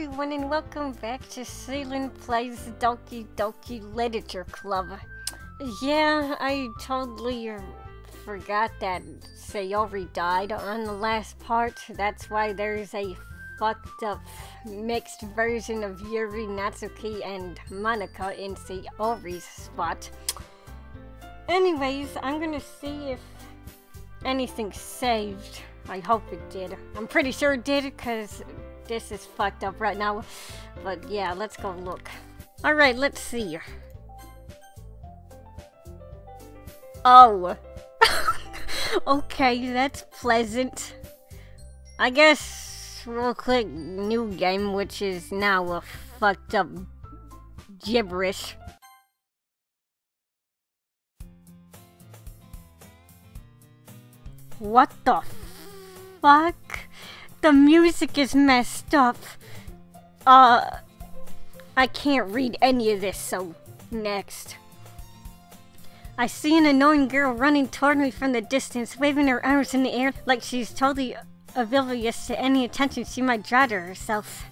everyone, and welcome back to Ceylon Plays Doki Doki Literature Club. Yeah, I totally forgot that Sayori died on the last part. That's why there's a fucked up mixed version of Yuri, Natsuki, and Monika in Sayori's spot. Anyways, I'm gonna see if anything's saved. I hope it did. I'm pretty sure it did, because this is fucked up right now. But yeah, let's go look. Alright, let's see. Oh. Okay, that's pleasant. I guess we'll click new game, which is now a fucked up gibberish. What the fuck? The music is messed up. I can't read any of this, so next. I see an annoying girl running toward me from the distance, waving her arms in the air like she's totally oblivious to any attention she might draw to herself.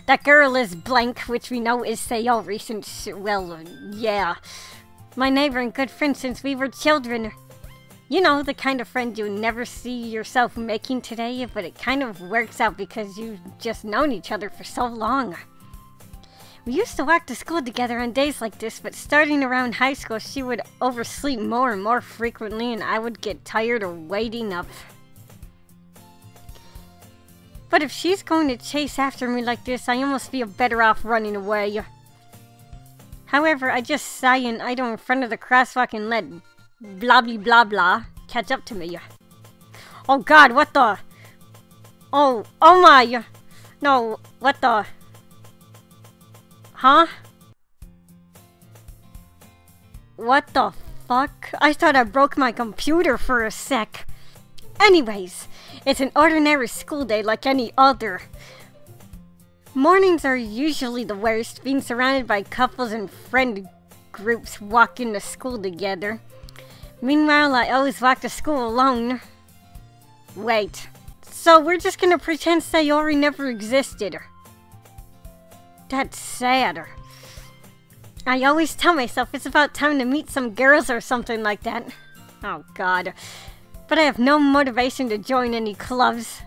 That girl is blank, which we know is Sayori since, well, yeah. My neighbor and good friend since we were children. You know, the kind of friend you never see yourself making today, but it kind of works out because you've just known each other for so long. We used to walk to school together on days like this, but starting around high school, she would oversleep more and more frequently, and I would get tired of waiting up. But if she's going to chase after me like this, I almost feel better off running away. However, I just sigh and idle in front of the crosswalk and let blah blah blah blah catch up to me. Oh god, what the? Oh my! No, what the? Huh? What the fuck? I thought I broke my computer for a sec. Anyways, it's an ordinary school day like any other. Mornings are usually the worst, being surrounded by couples and friend groups walking to school together. Meanwhile, I always walk to school alone. Wait, so we're just gonna pretend Sayori never existed? That's sad. I always tell myself it's about time to meet some girls or something like that. Oh god. But I have no motivation to join any clubs.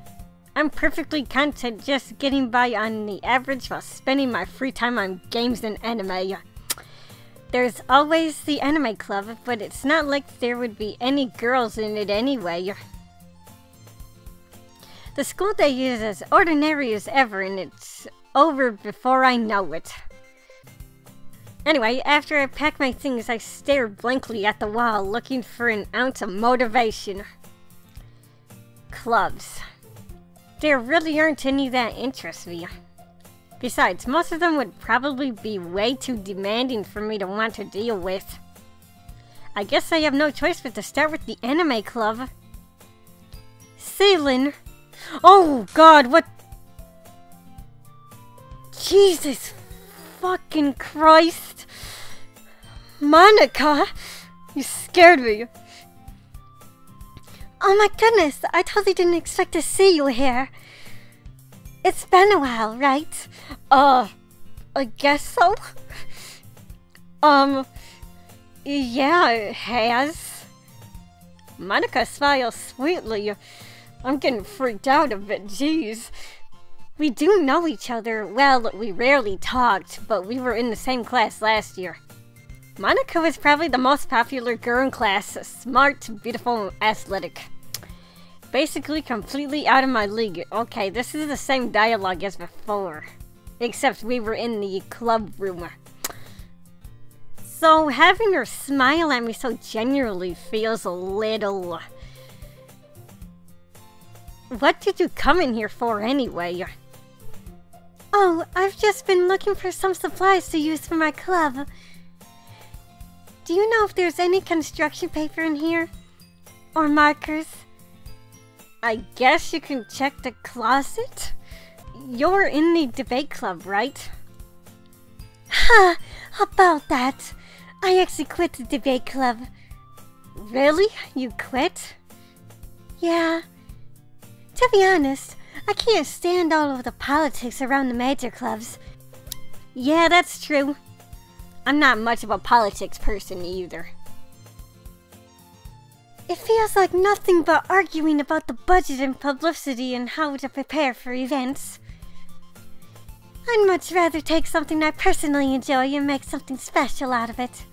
I'm perfectly content just getting by on the average while spending my free time on games and anime. There's always the anime club, but it's not like there would be any girls in it anyway. The school day is as ordinary as ever, and it's over before I know it. Anyway, after I pack my things, I stare blankly at the wall, looking for an ounce of motivation. Clubs. There really aren't any that interest me. Besides, most of them would probably be way too demanding for me to want to deal with. I guess I have no choice but to start with the anime club. Ceylon. Oh god, what? Jesus fucking Christ. Monika, you scared me. Oh my goodness, I totally didn't expect to see you here. It's been a while, right? I guess so. Yeah, it has. Monika smiles sweetly. I'm getting freaked out a bit, jeez. We do know each other. Well, we rarely talked, but we were in the same class last year. Monika was probably the most popular girl in class. Smart, beautiful, athletic. Basically completely out of my league. Okay, this is the same dialogue as before. Except we were in the club room. So having her smile at me so genuinely feels a little... What did you come in here for anyway? Oh, I've just been looking for some supplies to use for my club. Do you know if there's any construction paper in here? Or markers? I guess you can check the closet? You're in the debate club, right? Ha! About that. I actually quit the debate club. Really? You quit? Yeah. To be honest, I can't stand all of the politics around the major clubs. Yeah, that's true. I'm not much of a politics person either. It feels like nothing but arguing about the budget and publicity and how to prepare for events. I'd much rather take something I personally enjoy and make something special out of it.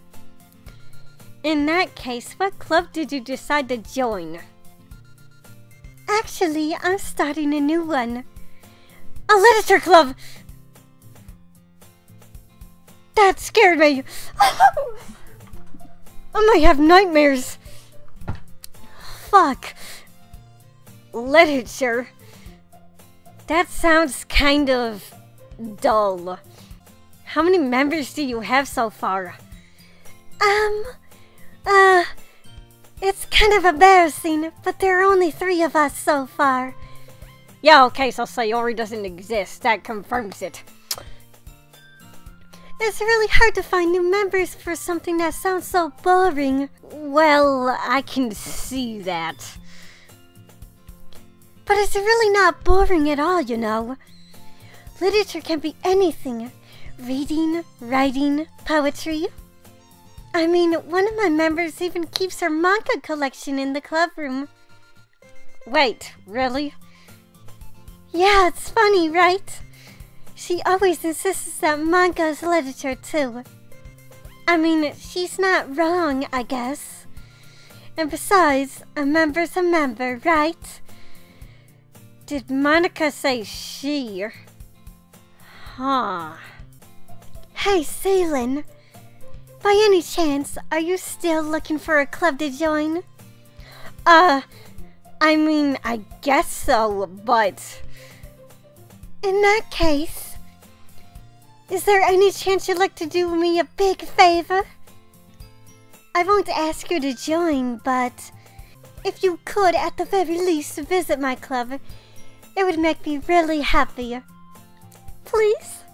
In that case, what club did you decide to join? Actually, I'm starting a new one. A literature club! That scared me! I might have nightmares. Fuck. Literature. That sounds kind of dull. How many members do you have so far? It's kind of embarrassing, but there are only 3 of us so far. Yeah, okay, so Sayori doesn't exist. That confirms it. It's really hard to find new members for something that sounds so boring. Well, I can see that. But it's really not boring at all, you know. Literature can be anything. Reading, writing, poetry. I mean, one of my members even keeps her manga collection in the club room. Wait, really? Yeah, it's funny, right? She always insists that manga is literature too. I mean, she's not wrong, I guess. And besides, a member's a member, right? Did Monica say she? Huh. Hey, Ceylon. By any chance, are you still looking for a club to join? I mean, I guess so, but... In that case, is there any chance you'd like to do me a big favor? I won't ask you to join, but if you could at the very least visit my club, it would make me really happy. Please?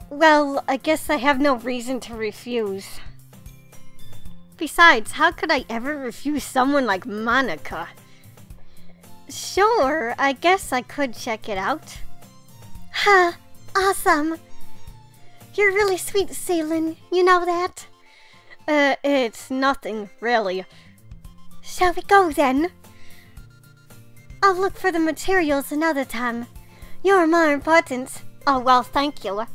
Well, I guess I have no reason to refuse. Besides, how could I ever refuse someone like Monica? Sure, I guess I could check it out. Huh, awesome. You're really sweet, Ceylon, you know that? It's nothing, really. Shall we go then? I'll look for the materials another time. You're more important. Oh, well, thank you.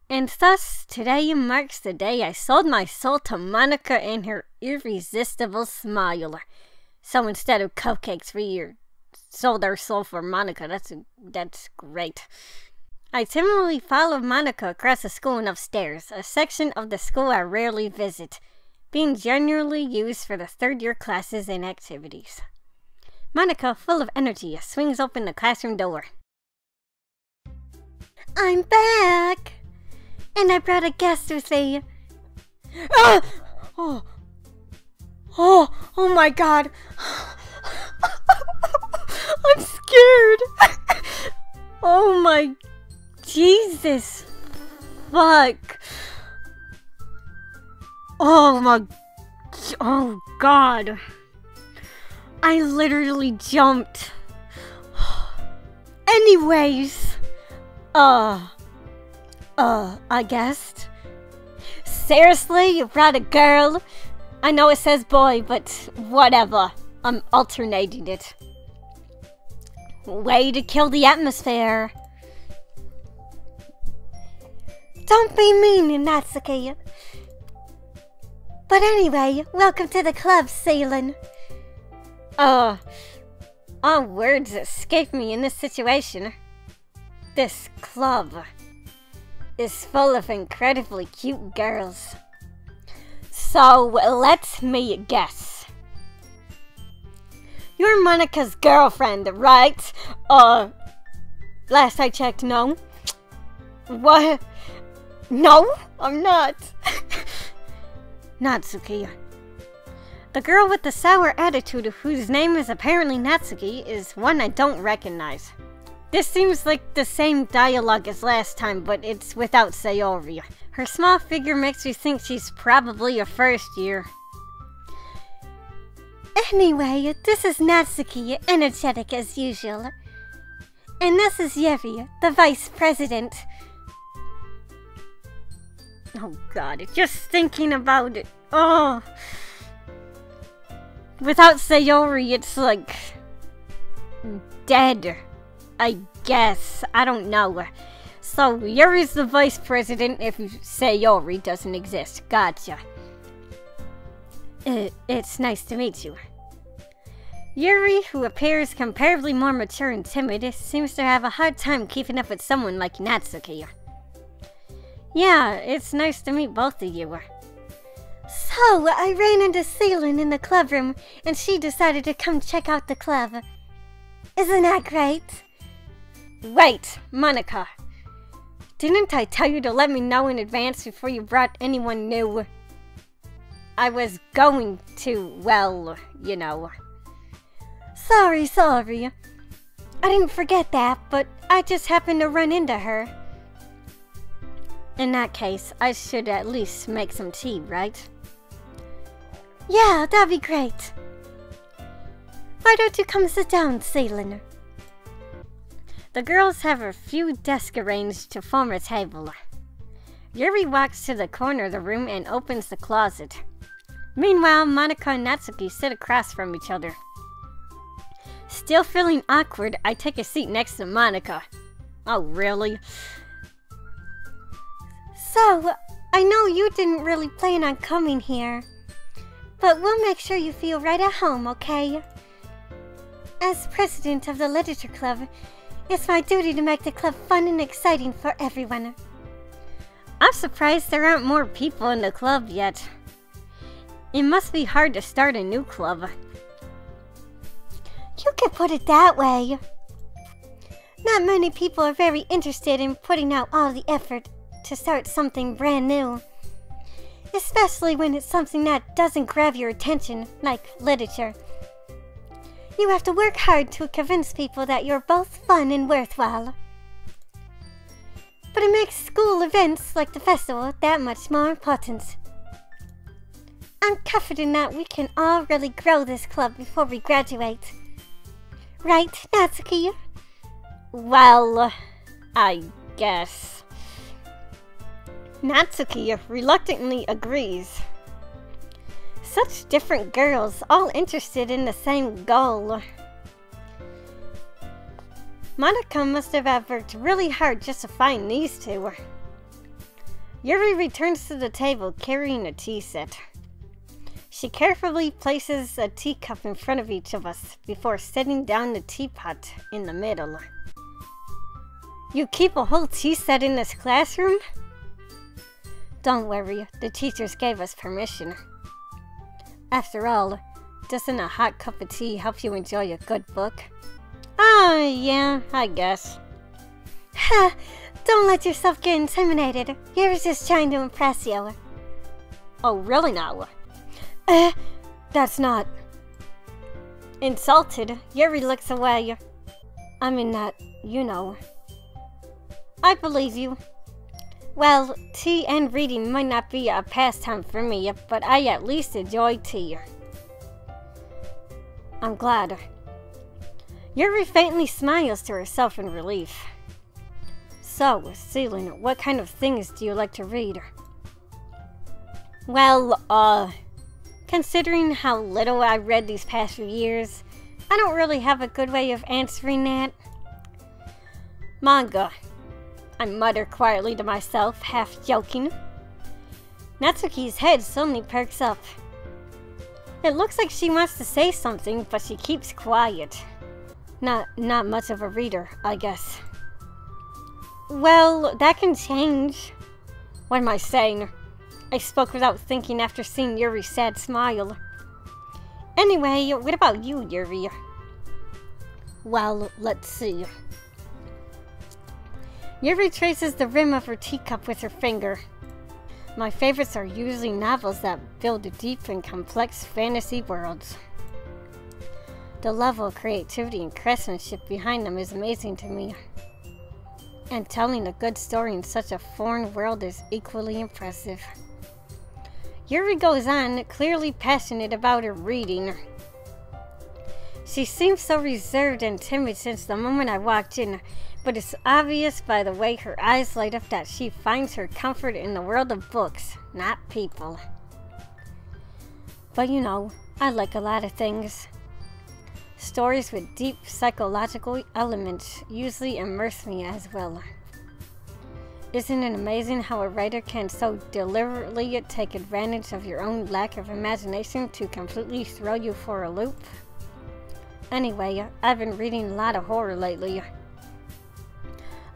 And thus, today marks the day I sold my soul to Monica and her irresistible smile. So instead of cupcakes, we sold our soul for Monica. That's great. I timidly followed Monica across the school and upstairs, a section of the school I rarely visit, being generally used for the third-year classes and activities. Monica, full of energy, swings open the classroom door. I'm back! And I brought a guest with me. Ah! Oh my god. I'm scared. Oh my Jesus. Fuck. Oh god. I literally jumped. Anyways. I guessed. Seriously, you brought a girl? I know it says boy, but whatever. I'm alternating it. Way to kill the atmosphere. Don't be mean, Natsuki. But anyway, welcome to the club, Ceylon. All words escape me in this situation. This club is full of incredibly cute girls. So, let me guess. You're Monica's girlfriend, right? Last I checked, no. What? No, I'm not. Natsuki. The girl with the sour attitude, whose name is apparently Natsuki, is one I don't recognize. This seems like the same dialogue as last time, but it's without Sayori. Her small figure makes me think she's probably a first year. Anyway, this is Natsuki, energetic as usual. And this is Yuri, the vice president. Oh god, just thinking about it. Oh. Without Sayori, it's like dead, I guess. I don't know. So, Yuri's the vice president if Sayori doesn't exist. Gotcha. It's nice to meet you. Yuri, who appears comparably more mature and timid, seems to have a hard time keeping up with someone like Natsuki. Yeah, it's nice to meet both of you. So, I ran into Celine in the clubroom, and she decided to come check out the club. Isn't that great? Wait, Monica. Didn't I tell you to let me know in advance before you brought anyone new? I was going to, well, you know. Sorry. I didn't forget that, but I just happened to run into her. In that case, I should at least make some tea, right? Yeah, that'd be great. Why don't you come sit down, Celine? The girls have a few desks arranged to form a table. Yuri walks to the corner of the room and opens the closet. Meanwhile, Monica and Natsuki sit across from each other. Still feeling awkward, I take a seat next to Monica. Oh, really? So, I know you didn't really plan on coming here, but we'll make sure you feel right at home, okay? As president of the literature club, it's my duty to make the club fun and exciting for everyone. I'm surprised there aren't more people in the club yet. It must be hard to start a new club. You could put it that way. Not many people are very interested in putting out all the effort to start something brand new. Especially when it's something that doesn't grab your attention, like literature. You have to work hard to convince people that you're both fun and worthwhile. But it makes school events like the festival that much more important. I'm confident that we can all really grow this club before we graduate. Right, Natsuki? Well, I guess. Natsuki reluctantly agrees. Such different girls, all interested in the same goal. Monica must have worked really hard just to find these two. Yuri returns to the table carrying a tea set. She carefully places a teacup in front of each of us before setting down the teapot in the middle. You keep a whole tea set in this classroom? Don't worry, the teachers gave us permission. After all, doesn't a hot cup of tea help you enjoy a good book? Oh, yeah, I guess. Ha! Don't let yourself get intimidated. You're just trying to impress you. Oh, really now? That's not... Insulted, Yuri looks away. I mean that, you know. I believe you. Well, tea and reading might not be a pastime for me, but I at least enjoy tea. I'm glad. Yuri faintly smiles to herself in relief. So, Celine, what kind of things do you like to read? Well, considering how little I read these past few years, I don't really have a good way of answering that. Manga. I mutter quietly to myself, half joking. Natsuki's head suddenly perks up. It looks like she wants to say something, but she keeps quiet. Not much of a reader, I guess. Well, that can change. What am I saying? I spoke without thinking after seeing Yuri's sad smile. Anyway, what about you, Yuri? Well, let's see. Yuri traces the rim of her teacup with her finger. My favorites are usually novels that build deep and complex fantasy worlds. The level of creativity and craftsmanship behind them is amazing to me. And telling a good story in such a foreign world is equally impressive. Yuri goes on, clearly passionate about her reading. She seemed so reserved and timid since the moment I walked in, but it's obvious by the way her eyes light up that she finds her comfort in the world of books, not people. But you know, I like a lot of things. Stories with deep psychological elements usually immerse me as well. Isn't it amazing how a writer can so deliberately take advantage of your own lack of imagination to completely throw you for a loop? Anyway, I've been reading a lot of horror lately.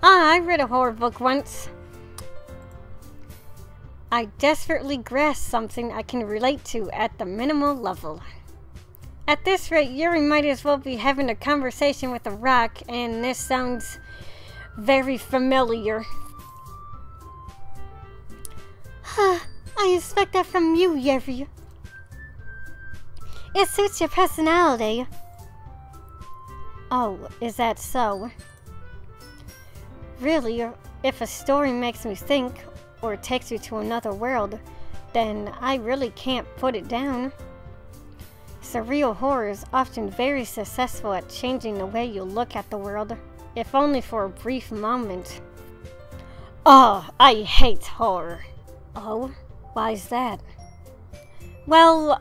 I read a horror book once. I desperately grasp something I can relate to at the minimal level. At this rate, Yuri might as well be having a conversation with a rock, and this sounds very familiar. I expect that from you, Yuri. It suits your personality. Oh, is that so? Really, if a story makes me think, or takes you to another world, then I really can't put it down. Surreal horror is often very successful at changing the way you look at the world, if only for a brief moment. Oh, I hate horror. Oh, why's that? Well,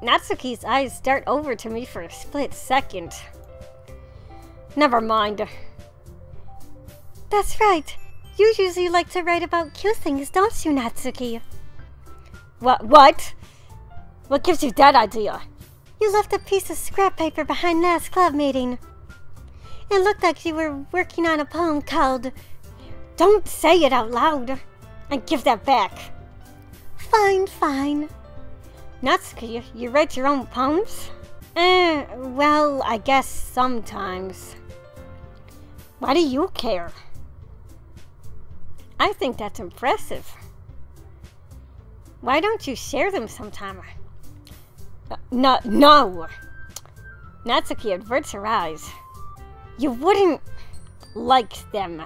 Natsuki's eyes dart over to me for a split second. Never mind. That's right. You usually like to write about cute things, don't you, Natsuki? What? What gives you that idea? You left a piece of scrap paper behind last club meeting. It looked like you were working on a poem called... Don't say it out loud. And give that back. Fine. Natsuki, you write your own poems? Well, I guess sometimes. Why do you care? I think that's impressive. Why don't you share them sometime? No! Natsuki averts her eyes. You wouldn't like them.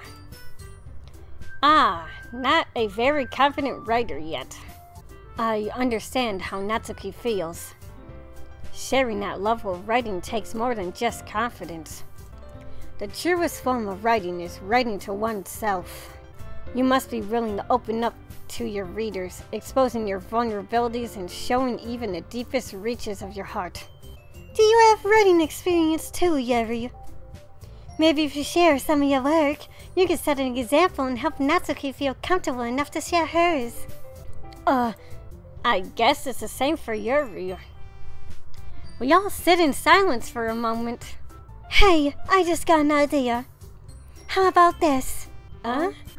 Ah, not a very confident writer yet. I understand how Natsuki feels. Sharing that level of writing takes more than just confidence. The truest form of writing is writing to oneself. You must be willing to open up to your readers, exposing your vulnerabilities and showing even the deepest reaches of your heart. Do you have writing experience too, Yuri? Maybe if you share some of your work, you can set an example and help Natsuki feel comfortable enough to share hers. I guess it's the same for Yuri. We all sit in silence for a moment. Hey, I just got an idea. How about this?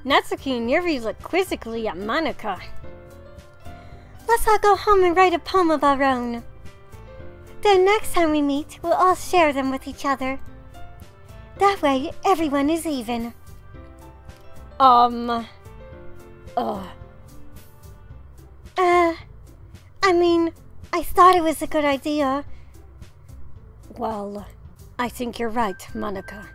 Natsuki and Yuri look quizzically at Monika. Let's all go home and write a poem of our own. Then next time we meet, we'll all share them with each other. That way, everyone is even. I thought it was a good idea. Well, I think you're right, Monika.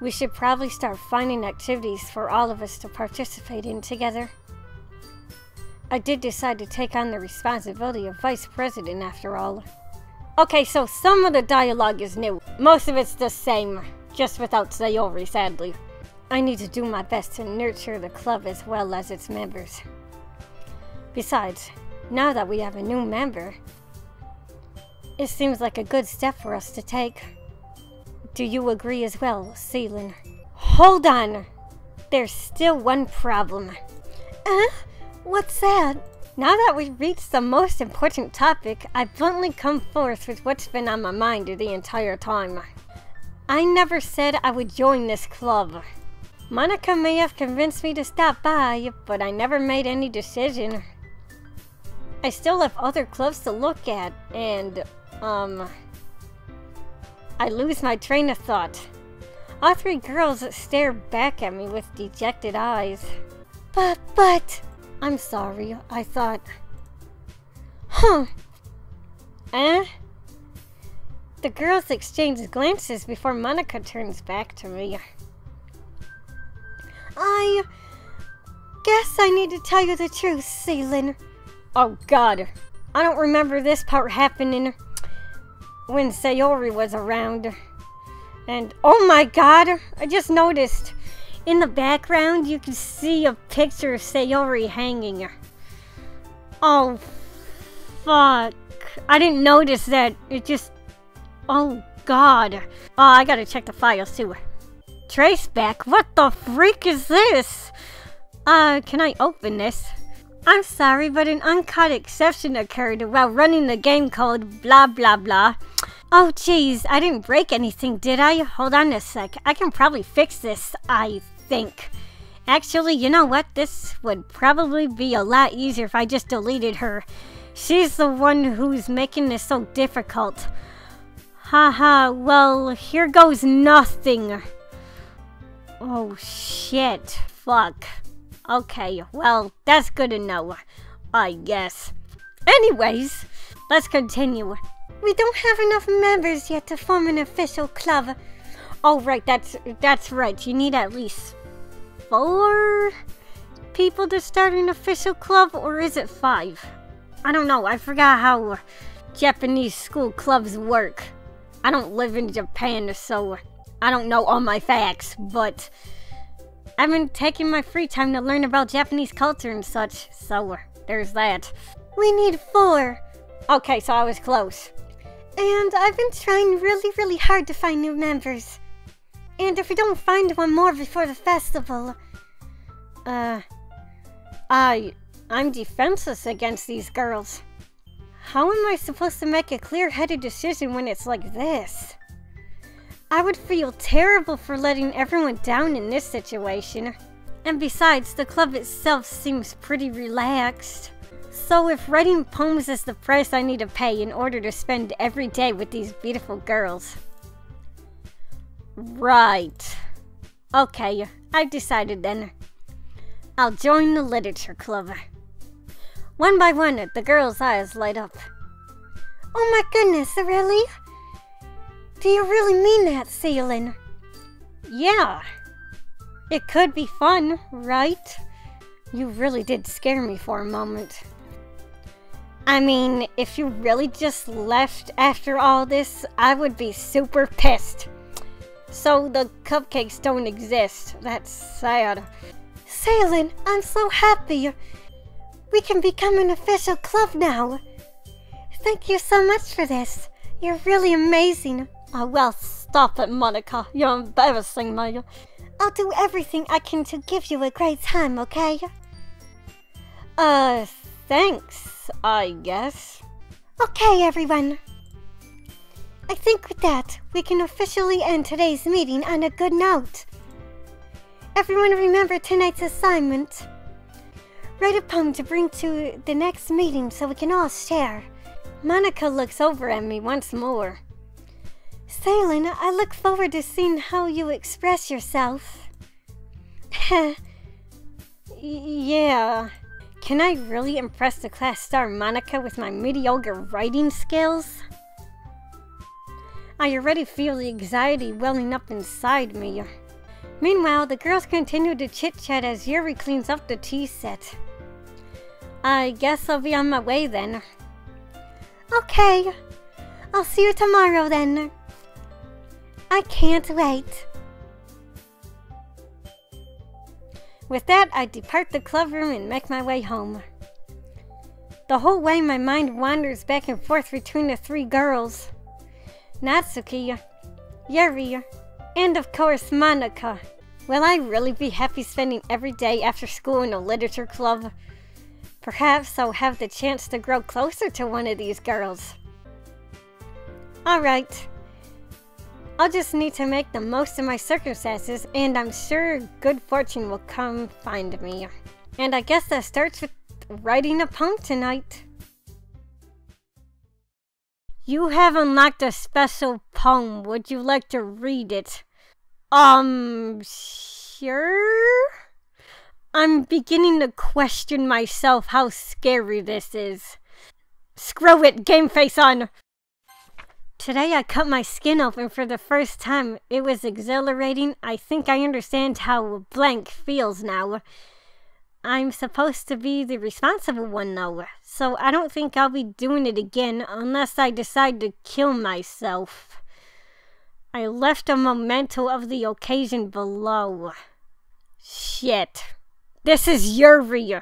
We should probably start finding activities for all of us to participate in together. I did decide to take on the responsibility of vice president after all. Okay, so some of the dialogue is new. Most of it's the same, just without Sayori, sadly. I need to do my best to nurture the club as well as its members. Besides, now that we have a new member, it seems like a good step for us to take. Do you agree as well, Celine? Hold on! There's still one problem. What's that? Now that we've reached the most important topic, I bluntly come forth with what's been on my mind the entire time. I never said I would join this club. Monika may have convinced me to stop by, but I never made any decision. I still have other clubs to look at, and, I lose my train of thought. All three girls stare back at me with dejected eyes. But... I'm sorry, I thought... The girls exchange glances before Monika turns back to me. I guess I need to tell you the truth, Celine. Oh god, I don't remember this part happening. when Sayori was around. And oh my god, I just noticed in the background you can see a picture of Sayori hanging. Oh fuck. I didn't notice that. It just... Oh god. Oh, I gotta check the files too. Traceback? What the freak is this? Can I open this? I'm sorry, but an uncut exception occurred while running the game called blah blah blah. Oh jeez, I didn't break anything, did I? Hold on a sec. I can probably fix this, I think. Actually, you know what? This would probably be a lot easier if I just deleted her. She's the one who's making this so difficult. Haha, well, here goes nothing. Oh shit, fuck. Okay, well, that's good to know, I guess. Anyways, let's continue. We don't have enough members yet to form an official club. Oh right, that's right. You need at least 4 people to start an official club, or is it 5? I don't know. I forgot how Japanese school clubs work. I don't live in Japan, so I don't know all my facts, but I've been taking my free time to learn about Japanese culture and such, so there's that. We need 4. Okay, so I was close. And I've been trying really hard to find new members. And if we don't find one more before the festival, I'm defenseless against these girls. How am I supposed to make a clear-headed decision when it's like this? I would feel terrible for letting everyone down in this situation. And besides, the club itself seems pretty relaxed. So if writing poems is the price I need to pay in order to spend every day with these beautiful girls. Right. Okay, I've decided then. I'll join the literature club. One by one, the girls' eyes light up. Oh my goodness, really? Do you really mean that, Ceylin? Yeah. It could be fun, right? You really did scare me for a moment. I mean, if you really just left after all this, I would be super pissed. So the cupcakes don't exist. That's sad. Ceylin, I'm so happy. We can become an official club now. Thank you so much for this. You're really amazing. Oh, well, stop it, Monica. You're embarrassing me. I'll do everything I can to give you a great time, okay? Thanks, I guess. Okay, everyone. I think with that, we can officially end today's meeting on a good note. Everyone remember tonight's assignment. Write a poem to bring to the next meeting so we can all share. Monica looks over at me once more. Ceylin, I look forward to seeing how you express yourself. Yeah. Can I really impress the class star Monica with my mediocre writing skills? I already feel the anxiety welling up inside me. Meanwhile, the girls continue to chit-chat as Yuri cleans up the tea set. I guess I'll be on my way then. Okay. I'll see you tomorrow then. I can't wait. With that, I depart the club room and make my way home. The whole way my mind wanders back and forth between the 3 girls. Natsuki, Yuri, and of course Monica. Will I really be happy spending every day after school in a literature club? Perhaps I'll have the chance to grow closer to one of these girls. Alright. I'll just need to make the most of my circumstances, and I'm sure good fortune will come find me. And I guess that starts with writing a poem tonight. You have unlocked a special poem. Would you like to read it? Sure? I'm beginning to question myself how scary this is. Screw it, game face on! Today I cut my skin open for the first time. It was exhilarating. I think I understand how blank feels now. I'm supposed to be the responsible one though, so I don't think I'll be doing it again unless I decide to kill myself. I left a memento of the occasion below. Shit. This is Yuri.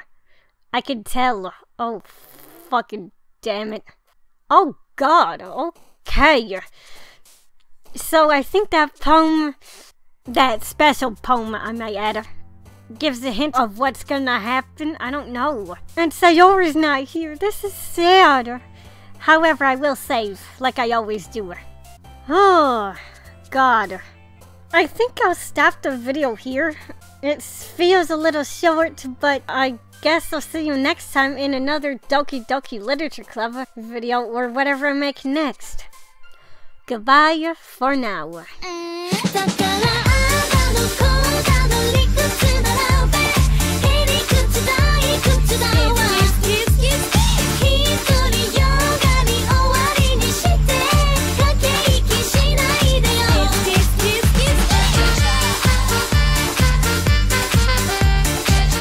I can tell. Oh, fucking damn it. Oh god, okay. So I think that poem, that special poem I might add, gives a hint of what's gonna happen. I don't know. And Sayori's not here. This is sad. However, I will save, like I always do. Oh, God. I think I'll stop the video here. It feels a little short, but I guess I'll see you next time in another Doki Doki Literature Club video or whatever I make next. Goodbye for now.